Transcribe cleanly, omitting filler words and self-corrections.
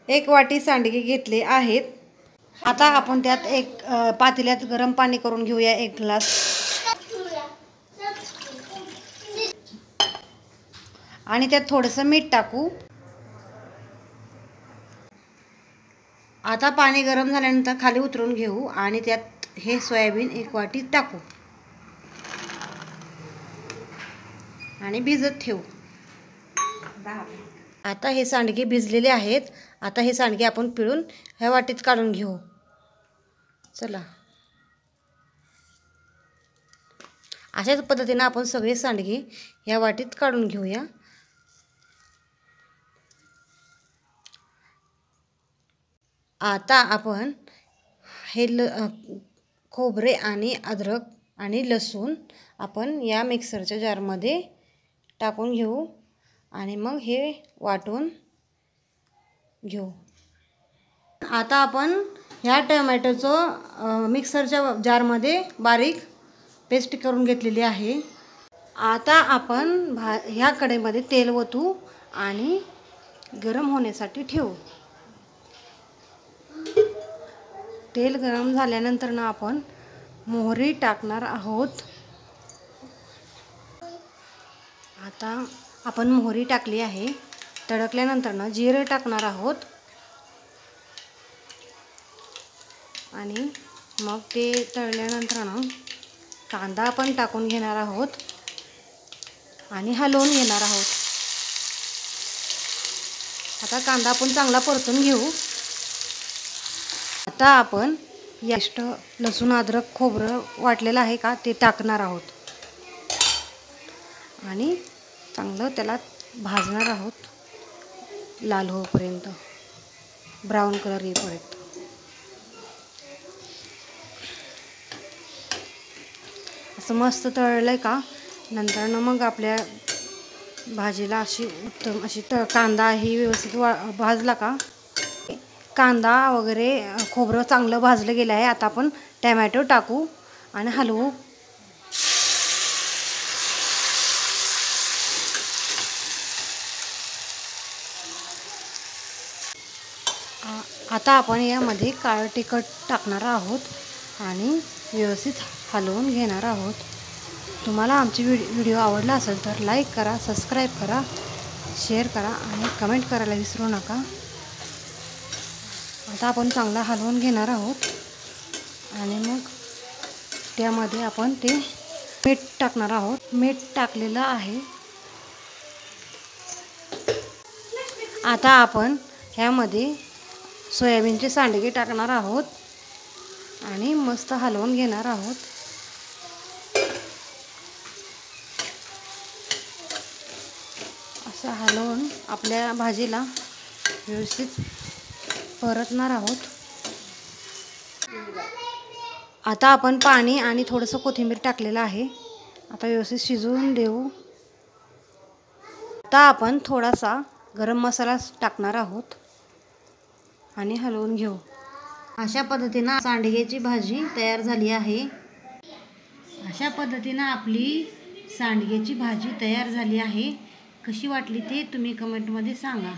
1 वाटी सांडगे घेतले आहेत। आता आपण त्यात एक पातेल्यात गरम पाणी करून घेऊया 1 ग्लास आणि त्यात थोडंसं मीठ टाकू। आता पाणी गरम झाल्यानंतर खाली उतरून घेऊ आणि त्यात हे सोयाबीन 1 वाटी टाकू आणि भिजत ठेवू। आता हे सांडगे भिजलेले आहेत। आता हे सांडगे आपण पिळून ह्या वाटीत काढून घेऊ। चला, अशाच पद्धतीने आपण सगळे सांडगे या वाटीत काढून घेऊया। आता आपण हे खोबरे आणि अद्रक आणि लसूण आपण या मिक्सरच्या जारमध्ये टाकून घेऊ आणि मग हे वाटून घेऊ। आता आपण ह्या टोमॅटोचं मिक्सरच्या जारमध्ये बारीक पेस्ट करून घेतलेली आहे। आता आपण ह्या कढईमध्ये तेल ओतू आणि गरम होण्यासाठी ठेवू। तेल गरम झाल्यानंतर ना आपण मोहरी टाकणार आहोत। आता आपण मोहरी टाकली आहे। तडकल्यानंतर ना जिरे टाकणार आहोत आणि मग ते तळल्यानंतर ना कांदा आपण टाकून घेणार आहोत आणि हलवून घेणार आहोत। आता कांदा आपण चांगला परतून घेऊ। आता आपण यात लसूण अद्रक खोबरं वाटलेलं आहे का ते टाकणार आहोत आणि चांगलं त्याला भाजणार आहोत, लाल होईपर्यंत, ब्राऊन कलर येईपर्यंत। असं मस्त तळलंय का नंतर ना मग आपल्या भाजीला अशी उत्तम अशी कांदा ही व्यवस्थित भाजला का, कांदा वगैरे खोबरं चांगलं भाजलं गेलं आहे। आता आपण टोमॅटो टाकू आणि हलवू। आता आपण यामध्ये काळं तिखट टाकणार आहोत आणि व्यवस्थित हलवून घेणार आहोत। तुम्हाला आमची व्हिडिओ आवडला असेल तर लाईक करा, सबस्क्राईब करा, शेअर करा आणि कमेंट करायला विसरू नका। आता आपण चांगला हलवून घेणार आहोत आणि मग त्यामध्ये आपण ते मीठ टाकणार आहोत। मीठ टाकलेलं आहे। आता आपण ह्यामध्ये सोयाबीनचे सांडगे टाकणार आहोत आणि मस्त हलवून घेणार आहोत। असं हलवून आपल्या भाजीला व्यवस्थित परतणार आहोत। आता आपण पाणी आणि थोडंसं कोथिंबीर टाकलेलं आहे। आता व्यवस्थित शिजवून देऊ। आता आपण थोडासा गरम मसाला टाकणार आहोत आणि हलवून घेऊ। अशा पद्धतीनं सांडग्याची भाजी तयार झाली आहे। अशा पद्धतीनं आपली सांडग्याची भाजी तयार झाली आहे। कशी वाटली ते तुम्ही कमेंटमध्ये सांगा।